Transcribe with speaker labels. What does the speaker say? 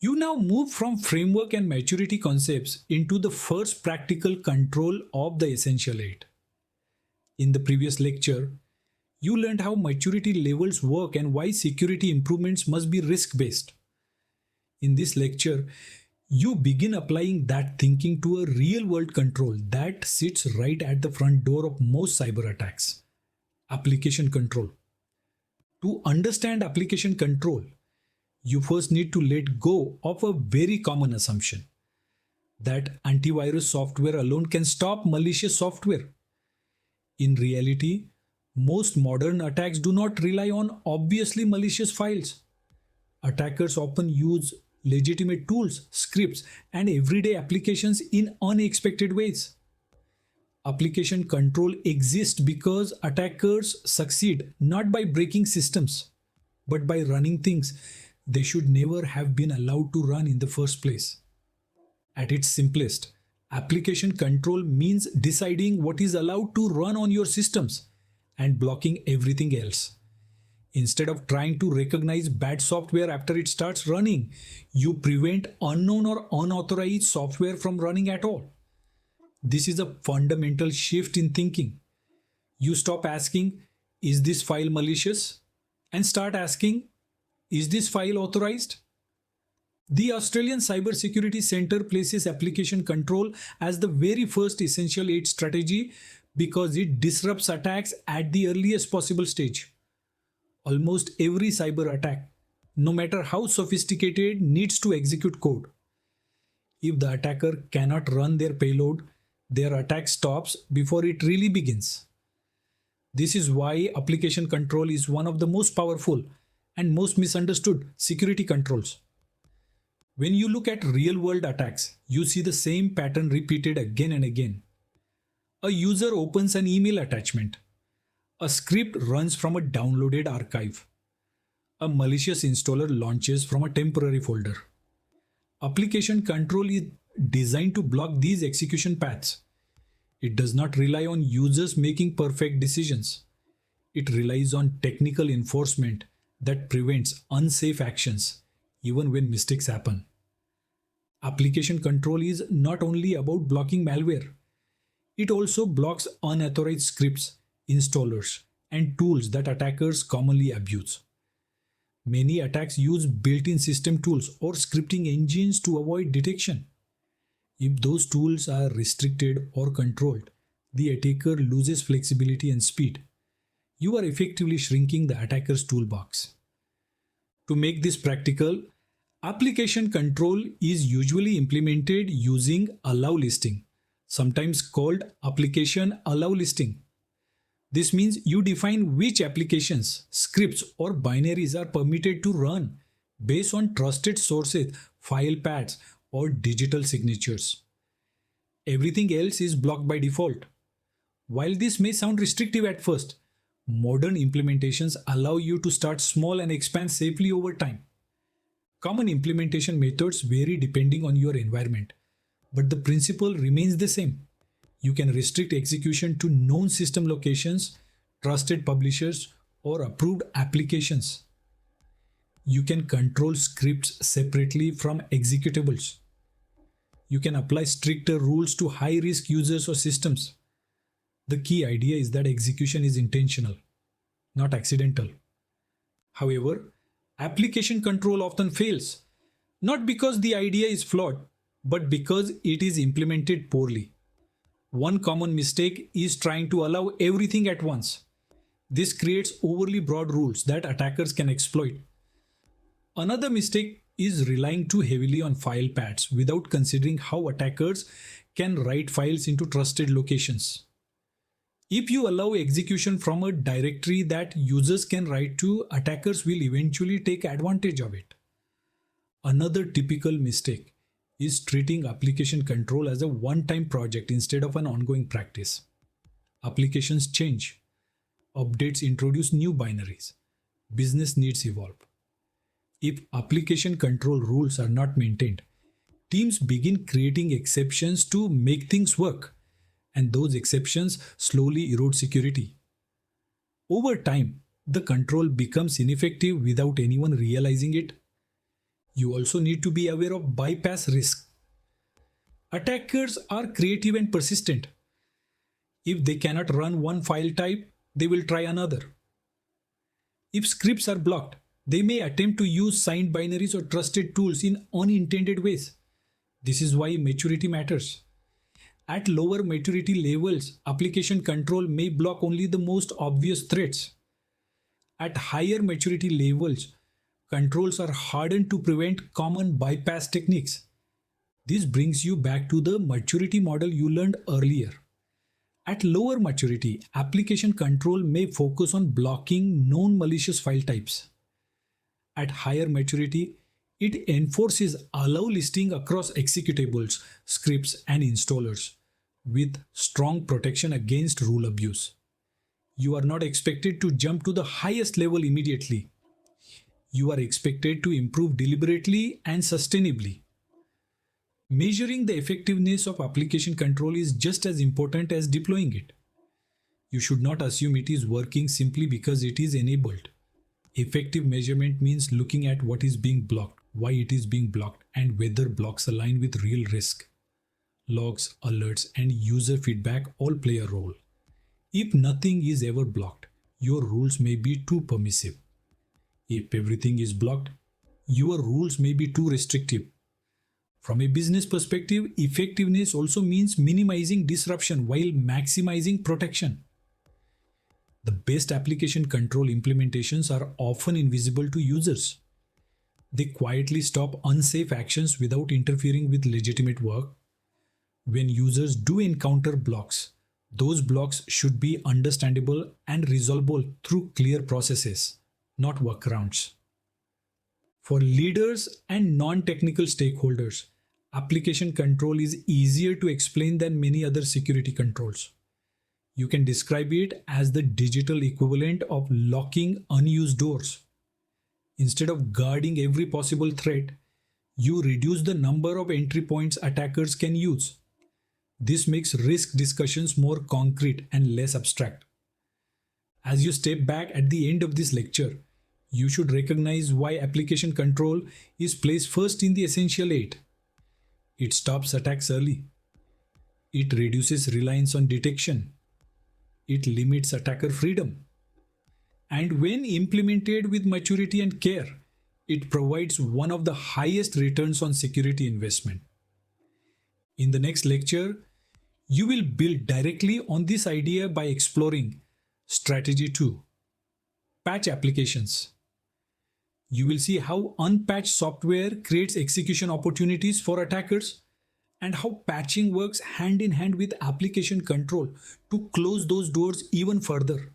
Speaker 1: You now move from framework and maturity concepts into the first practical control of the essential eight. In the previous lecture, you learned how maturity levels work and why security improvements must be risk-based. In this lecture, you begin applying that thinking to a real-world control that sits right at the front door of most cyber attacks: application control. To understand application control, you first need to let go of a very common assumption that antivirus software alone can stop malicious software. In reality, most modern attacks do not rely on obviously malicious files. Attackers often use legitimate tools, scripts, and everyday applications in unexpected ways. Application control exists because attackers succeed not by breaking systems, but by running things they should never have been allowed to run in the first place. At its simplest, application control means deciding what is allowed to run on your systems and blocking everything else. Instead of trying to recognize bad software after it starts running, you prevent unknown or unauthorized software from running at all. This is a fundamental shift in thinking. You stop asking, "Is this file malicious?" and start asking, "Is this file authorized?" The Australian Cybersecurity Centre places application control as the very first essential aid strategy because it disrupts attacks at the earliest possible stage. Almost every cyber attack, no matter how sophisticated, needs to execute code. If the attacker cannot run their payload, their attack stops before it really begins. This is why application control is one of the most powerful and most misunderstood security controls. When you look at real-world attacks, you see the same pattern repeated again and again. A user opens an email attachment. A script runs from a downloaded archive. A malicious installer launches from a temporary folder. Application control is designed to block these execution paths. It does not rely on users making perfect decisions. It relies on technical enforcement that prevents unsafe actions, even when mistakes happen. Application control is not only about blocking malware, it also blocks unauthorized scripts, installers, and tools that attackers commonly abuse. Many attacks use built-in system tools or scripting engines to avoid detection. If those tools are restricted or controlled, the attacker loses flexibility and speed. You are effectively shrinking the attacker's toolbox. To make this practical, application control is usually implemented using allow listing, sometimes called application allow listing. This means you define which applications, scripts, or binaries are permitted to run based on trusted sources, file paths, or digital signatures. Everything else is blocked by default. While this may sound restrictive at first, modern implementations allow you to start small and expand safely over time. Common implementation methods vary depending on your environment, but the principle remains the same. You can restrict execution to known system locations, trusted publishers, or approved applications. You can control scripts separately from executables. You can apply stricter rules to high-risk users or systems. The key idea is that execution is intentional, not accidental. However, application control often fails, not because the idea is flawed, but because it is implemented poorly. One common mistake is trying to allow everything at once. This creates overly broad rules that attackers can exploit. Another mistake is relying too heavily on file paths without considering how attackers can write files into trusted locations. If you allow execution from a directory that users can write to, attackers will eventually take advantage of it. Another typical mistake is treating application control as a one-time project instead of an ongoing practice. Applications change. Updates introduce new binaries. Business needs evolve. If application control rules are not maintained, teams begin creating exceptions to make things work, and those exceptions slowly erode security. Over time, the control becomes ineffective without anyone realizing it. You also need to be aware of bypass risk. Attackers are creative and persistent. If they cannot run one file type, they will try another. If scripts are blocked, they may attempt to use signed binaries or trusted tools in unintended ways. This is why maturity matters. At lower maturity levels, application control may block only the most obvious threats. At higher maturity levels, controls are hardened to prevent common bypass techniques. This brings you back to the maturity model you learned earlier. At lower maturity, application control may focus on blocking known malicious file types. At higher maturity, it enforces allow listing across executables, scripts, and installers with strong protection against rule abuse. You are not expected to jump to the highest level immediately. You are expected to improve deliberately and sustainably. Measuring the effectiveness of application control is just as important as deploying it. You should not assume it is working simply because it is enabled. Effective measurement means looking at what is being blocked, why it is being blocked, and whether blocks align with real risk. Logs, alerts, and user feedback all play a role. If nothing is ever blocked, your rules may be too permissive. If everything is blocked, your rules may be too restrictive. From a business perspective, effectiveness also means minimizing disruption while maximizing protection. The best application control implementations are often invisible to users. They quietly stop unsafe actions without interfering with legitimate work. When users do encounter blocks, those blocks should be understandable and resolvable through clear processes, not workarounds. For leaders and non-technical stakeholders, application control is easier to explain than many other security controls. You can describe it as the digital equivalent of locking unused doors. Instead of guarding every possible threat, you reduce the number of entry points attackers can use. This makes risk discussions more concrete and less abstract. As you step back at the end of this lecture, you should recognize why application control is placed first in the Essential 8. It stops attacks early. It reduces reliance on detection. It limits attacker freedom. And when implemented with maturity and care, it provides one of the highest returns on security investment. In the next lecture, you will build directly on this idea by exploring Strategy 2, Patch Applications. You will see how unpatched software creates execution opportunities for attackers and how patching works hand in hand with application control to close those doors even further.